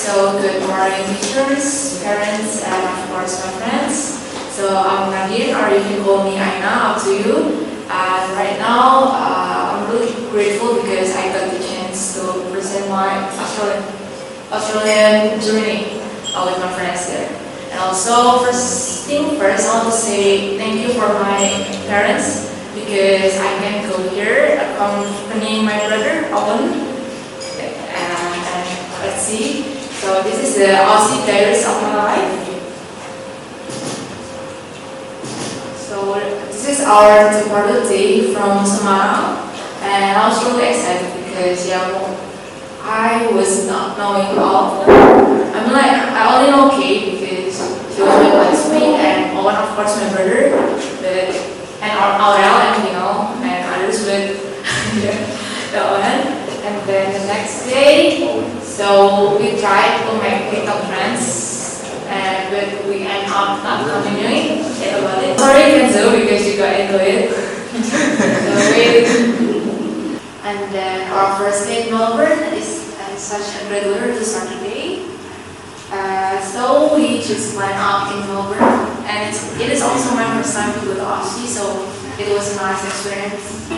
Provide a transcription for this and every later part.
So good morning teachers, parents, and of course my friends. So I'm Nadine, or you can call me Aina, up to you. And right now, I'm really grateful because I got the chance to present my Australian journey with my friends there. And also, first thing first, I want to say thank you for my parents because I can go here accompanying my brother, Owen. And let's see. So this is the Aussie diaries of my life. So this is our departure day from Semarang, and I was really excited because I was not knowing all of them. I only know Kate because she was my classmate, and Owen, of course, my brother, and Aurel and Mino, and others with the Owen. And then the next day, so we tried to make TikTok trends, but we end up not continuing it about it. Sorry, Kenzo, because you got into it. And then our first day in Melbourne is such a great weather to start the day. So we just went out in Melbourne, and it is also my first time to go to Aussie, so it was a nice experience.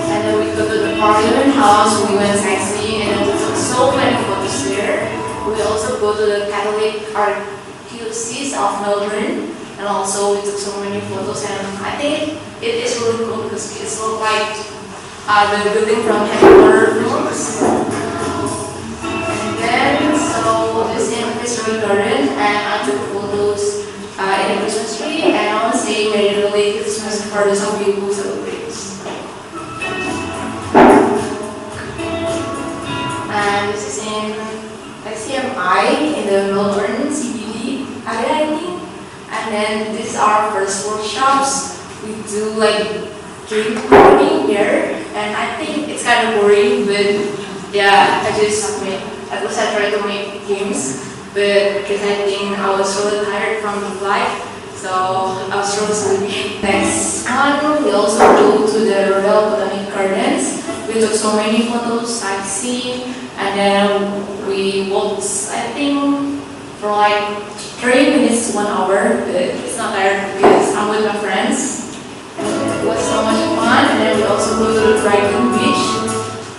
And then we go to the Parliament House, we went sightseeing, and we took so many photos there. We also go to the Catholic Archdiocese of Melbourne, and also we took so many photos, and I think it is really cool because it's look like the building from Harry Potter films. And then, so this is really garden, and I took photos in the Christmas tree, and I want to say Merry Early Christmas for those of you who celebrate. And this is in SCMI in the Melbourne CBD area, I think. And then these are our first workshops. We do like drink recording here, and I think it's kind of boring, but yeah, at least I try to make games, but because I think I was really tired from the flight, so I was really sleepy. Next one, we also go to the Royal Botanic Gardens. We took so many photos, sightseeing, and then we walked, I think, for like 30 minutes to 1 hour, but it's not tired because I'm with my friends. It was so much fun, and then we also go to the Dragon Beach.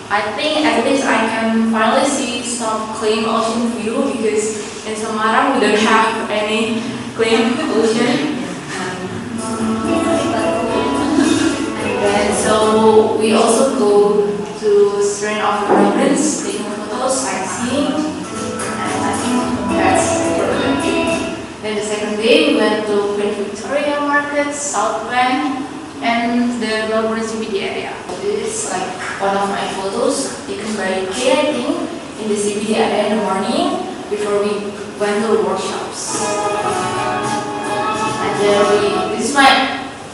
I think at least I can finally see some clean ocean view because in Semarang we don't have any clean ocean. And so we also go to Strain of the Mountains, taking photos, sightseeing, and I think that's it. Then the second day we went to Queen Victoria Market, South Bank, and the Melbourne CBD area. This is like one of my photos taken by Kay, I think, in the CBD area in the morning before we went to the workshops. And then this is my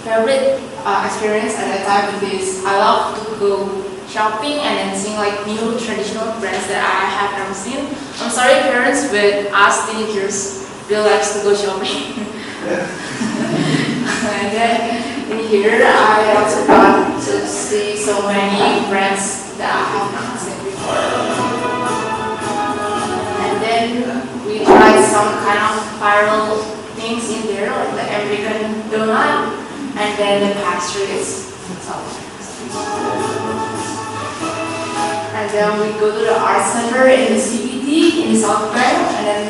favorite experience at that time because I love to go shopping and then seeing like new traditional brands that I have never seen. I'm sorry parents, but us teenagers really likes to go shopping. And then in here I also got to see so many brands that I have not seen before. And then we tried some kind of viral things in there, like the American donut, and then the pastries. And then we go to the art center in the CBD in South Bank, and then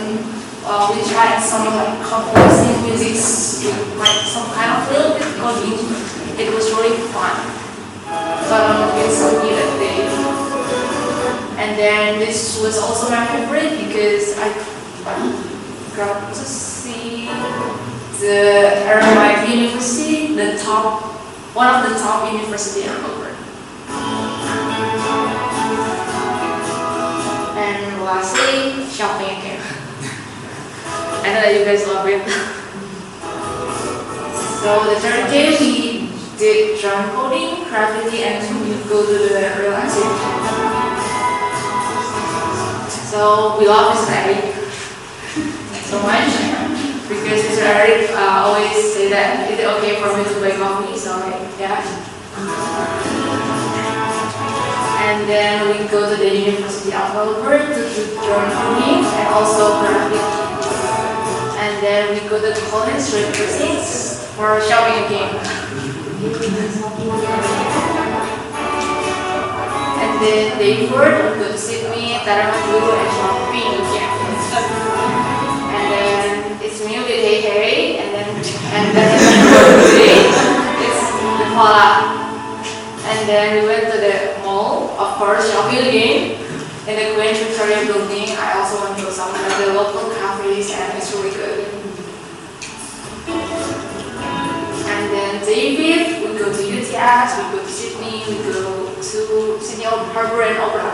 we tried some like composing music with like some kind of little bit coding. It was really fun. But it's so new that day. And then this was also my favorite because I got to see the RMIT University, one of the top university in Melbourne. And lastly, shopping again. I know that you guys love it. So the third day we did drum coding, graffiti, and we go to the real activity. So we love Mr. Eric so much because Mr. Eric always say that is it okay for me to buy coffee, so yeah. And then we go to the University of Melbourne to do drone filming and also graffiti. And then we go to the Collins Street precincts for shopping again. And then day 4, we go to Sydney, Taronga Zoo, and shopping again. And then it's me with Hey, and then today it's the Koala. And then we went to the mall, of course, shopping again. In the Queen Victoria building, I also went to some of the local cafes, and it's really good. And then day 5, we go to UTS, we go to Sydney, we go to Sydney Harbour and Opera.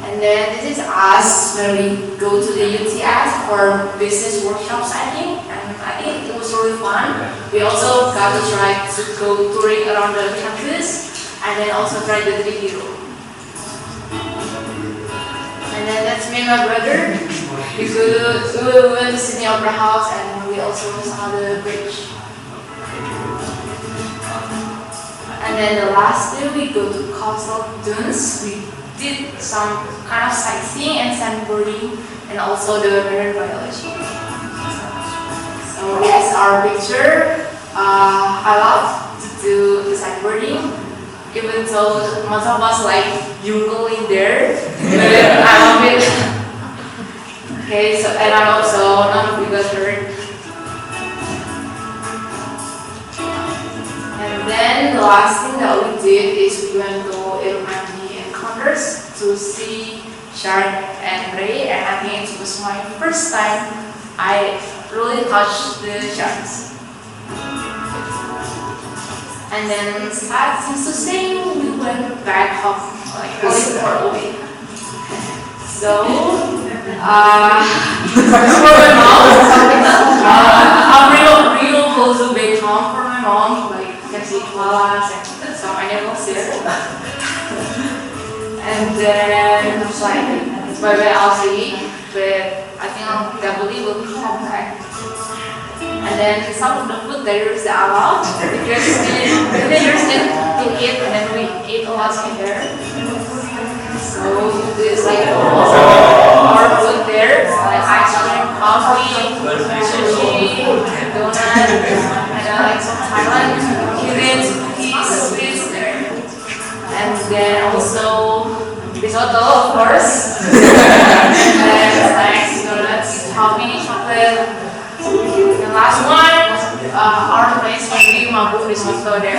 And then this is us when we go to the UTS for business workshops, I think. And I think it was really fun. We also got to try to go touring around the campus and then also try the video. And then that's me and my brother. We went to Sydney Opera House and we also saw the bridge. And then the last day we go to coastal dunes. We did some kind of sightseeing and sandboarding and also the marine biology. So this is our picture. I love to do the sandboarding, even though most of us like jungle in there. But I love it. Okay, so and I also none of you got hurt. And then the last thing that we did is we went to Ilmandi encounters to see shark and ray, and I think it was my first time I really touched the sharks. And then sad things to say, we went back home like really far away. So for my mom, I'm real close to back home for my mom. Like you can see koalas and some animals there. And then it's like bye-bye Aussie, but I think I'll definitely will come back. And then some of the food there is a lot because they just to eat, and then we ate a lot in there. So there's like more food there, like ice cream, coffee, sushi, donut, and like some Thailand cuisine, cookies, sweets there. And then also risotto, of course. And snacks, donuts, coffee, chocolate. The last one, our place when we mabuk risotto there.